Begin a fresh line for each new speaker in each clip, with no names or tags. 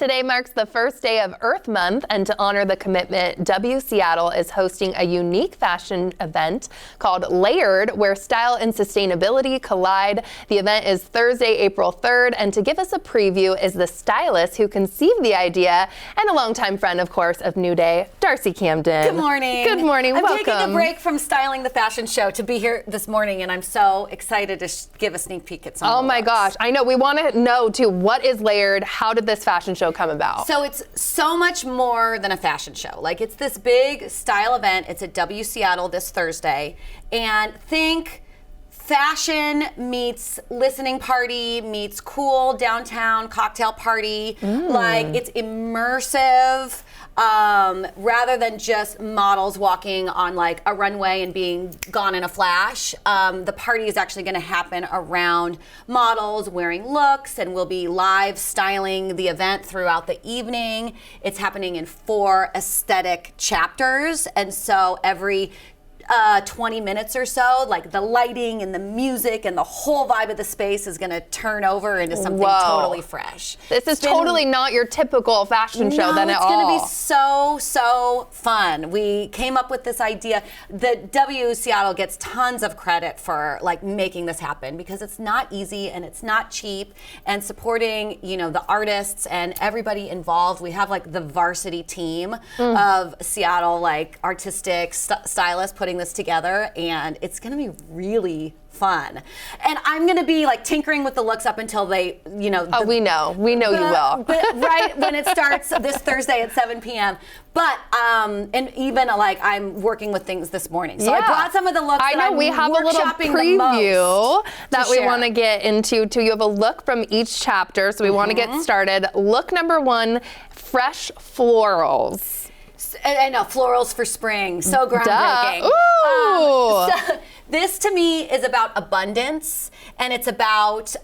Today marks the first day of Earth Month, and to honor the commitment, W Seattle is hosting a unique fashion event called Layered, where style and sustainability collide. The event is Thursday, April 3rd, and to give us a preview is the stylist who conceived the idea and a longtime friend, of course, of New Day, Darcy Camden.
Good morning.
Good morning.
I'm
Welcome.
taking a break from styling the fashion show to be here this morning, and I'm so excited to give a sneak peek at some of the
my
looks.
gosh. I know. We want to know, too, what is Layered? How did this fashion show come about?
So it's so much more than a fashion show. Like, it's this big style event. It's at W Seattle this Thursday. And think fashion meets listening party meets cool downtown cocktail party. Like, it's immersive. Rather than just models walking on like a runway and being gone in a flash, the party is actually going to happen around models wearing looks, and we'll be live styling the event throughout the evening. It's happening in 4 aesthetic chapters, and so every 20 minutes or so, like the lighting and the music and the whole vibe of the space is going to turn over into something totally fresh.
This is totally not your typical fashion show then at all.
It's going to be so fun. We came up with this idea. The W Seattle gets tons of credit for like making this happen because it's not easy and it's not cheap, and supporting, you know, the artists and everybody involved. We have like the varsity team of Seattle, like artistic stylists putting this together, and it's gonna be really fun. And I'm gonna be like tinkering with the looks up until they, you know.
We know you will.
But right when it starts this Thursday at 7 p.m. But, and even like I'm working with things this morning. So I brought some of the looks
I know, we have a little preview that we want to get into too. You have a look from each chapter, so we want to get started. Look number 1, fresh florals.
I know, florals for spring, so groundbreaking. So this to me is about abundance, and it's about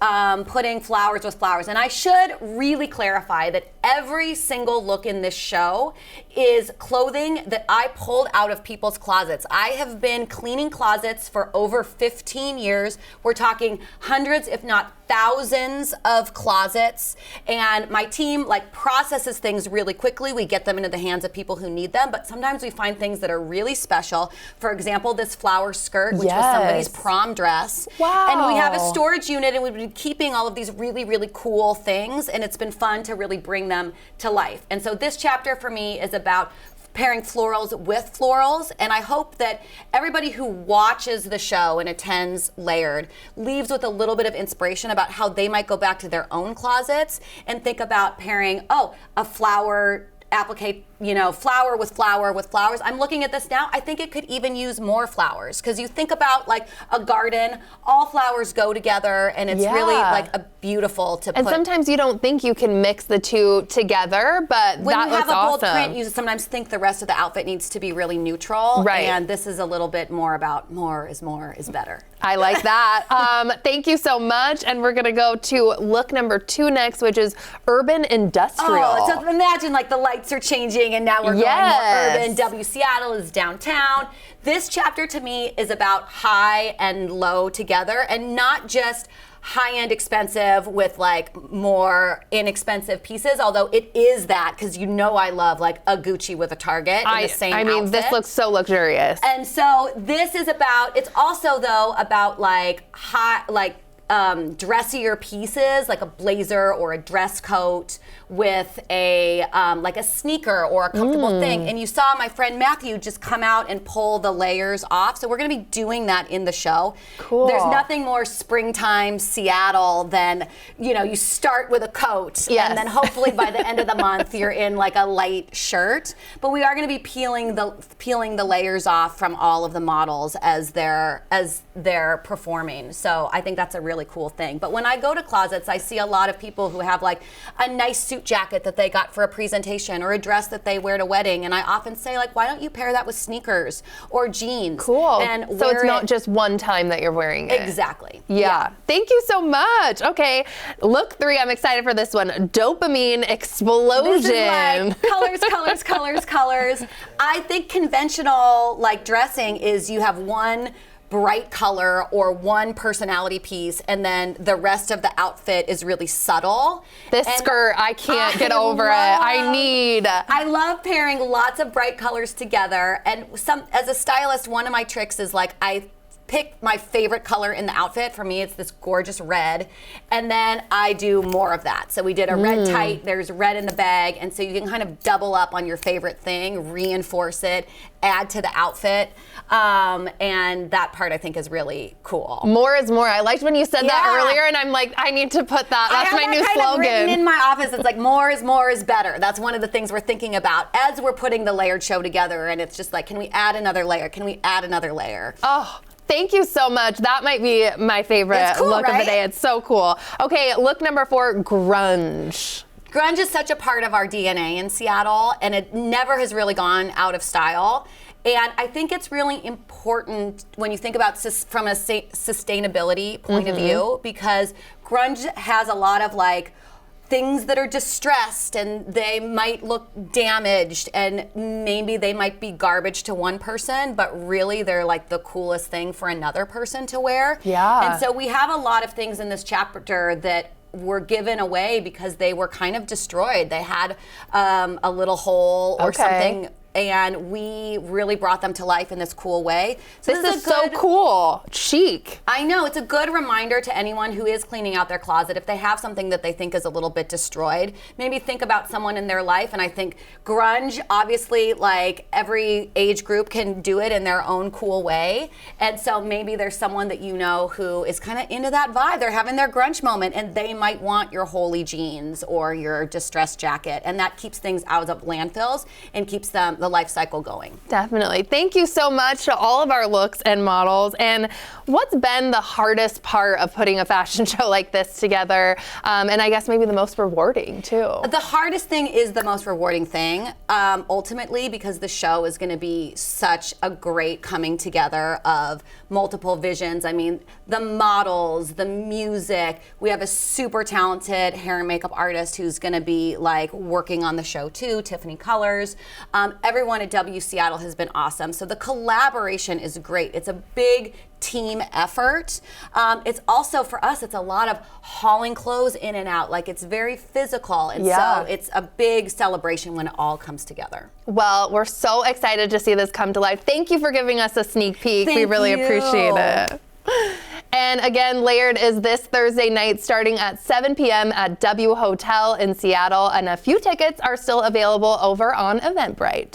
putting flowers with flowers. And I should really clarify that every single look in this show is clothing that I pulled out of people's closets. I have been cleaning closets for over 15 years. We're talking hundreds, if not thousands of closets, and my team like processes things really quickly. We get them into the hands of people who need them, but sometimes we find things that are really special. For example, this flower skirt, which was somebody's prom dress.
Wow.
And we have a storage unit, and we've been keeping all of these really cool things, and it's been fun to really bring them to life. And so this chapter for me is about pairing florals with florals, and I hope that everybody who watches the show and attends Layered leaves with a little bit of inspiration about how they might go back to their own closets and think about pairing, a flower applique, you know, flower with flowers. I'm looking at this now. I think it could even use more flowers, because you think about like a garden, all flowers go together, and it's really like a beautiful to
and
put.
Sometimes you don't think you can mix the two together, but
when
that
you have
looks
a bold
awesome.
print, you sometimes think the rest of the outfit needs to be really neutral.
Right.
And this is a little bit more about more is better.
I like that. Thank you so much. And we're going to go to look number 2 next, which is urban industrial.
So imagine like the lights are changing, and now we're going more urban. W Seattle is downtown. This chapter to me is about high and low together, and not just high-end expensive with like more inexpensive pieces, although it is that, because you know I love like a Gucci with a Target in the same outfit.
This looks so luxurious.
And so this is about, it's also though about like dressier pieces, like a blazer or a dress coat with a like a sneaker or a comfortable thing. And you saw my friend Matthew just come out and pull the layers off. So we're going to be doing that in the show.
Cool.
There's nothing more springtime Seattle than, you know, you start with a coat, and then hopefully by the end of the month you're in like a light shirt. But we are going to be peeling the layers off from all of the models as they're performing. So I think that's a really cool thing. But when I go to closets, I see a lot of people who have like a nice suit jacket that they got for a presentation, or a dress that they wear at a wedding, and I often say like, why don't you pair that with sneakers or jeans?
Cool.
And
so it's not just one time that you're wearing it.
Exactly.
Yeah. Thank you so much. Okay, look 3, I'm excited for this one. Dopamine explosion.
This is like colors. I think conventional like dressing is you have one bright color or one personality piece, and then the rest of the outfit is really subtle.
This skirt, I can't get over it. I
love pairing lots of bright colors together. And as a stylist, one of my tricks is like I pick my favorite color in the outfit. For me, it's this gorgeous red. And then I do more of that. So we did a red tight, there's red in the bag. And so you can kind of double up on your favorite thing, reinforce it, add to the outfit. And that part I think is really cool.
More is more. I liked when you said that earlier, and I'm like, I need to put that. That's my new slogan.
Written in my office, it's like more is better. That's one of the things we're thinking about as we're putting the layered show together. And it's just like, can we add another layer? Can we add another layer?
Oh. Thank you so much. That might be my favorite look of the day. It's so cool. Okay, look number 4, grunge.
Grunge is such a part of our DNA in Seattle, and it never has really gone out of style. And I think it's really important when you think about from a sustainability point of view, because grunge has a lot of like things that are distressed, and they might look damaged, and maybe they might be garbage to one person, but really they're like the coolest thing for another person to wear.
Yeah.
And so we have a lot of things in this chapter that were given away because they were kind of destroyed. They had a little hole or something, and we really brought them to life in this cool way. So
this is so cool. Chic.
I know. It's a good reminder to anyone who is cleaning out their closet. If they have something that they think is a little bit destroyed, maybe think about someone in their life. And I think grunge, obviously, like every age group can do it in their own cool way. And so maybe there's someone that you know who is kind of into that vibe. They're having their grunge moment, and they might want your holey jeans or your distressed jacket. And that keeps things out of landfills and keeps the life cycle going.
Definitely. Thank you so much to all of our looks and models. And what's been the hardest part of putting a fashion show like this together? And I guess maybe the most rewarding too.
The hardest thing is the most rewarding thing, ultimately, because the show is going to be such a great coming together of multiple visions. I mean, the models, the music. We have a super talented hair and makeup artist who's going to be like working on the show too, Tiffany Colors. Everyone at W Seattle has been awesome. So the collaboration is great. It's a big team effort. It's also, for us, it's a lot of hauling clothes in and out. Like, it's very physical. And so it's a big celebration when it all comes together.
Well, we're so excited to see this come to life. Thank you for giving us a sneak peek. We really appreciate it. And again, Layered is this Thursday night starting at 7 p.m. at W Hotel in Seattle. And a few tickets are still available over on Eventbrite.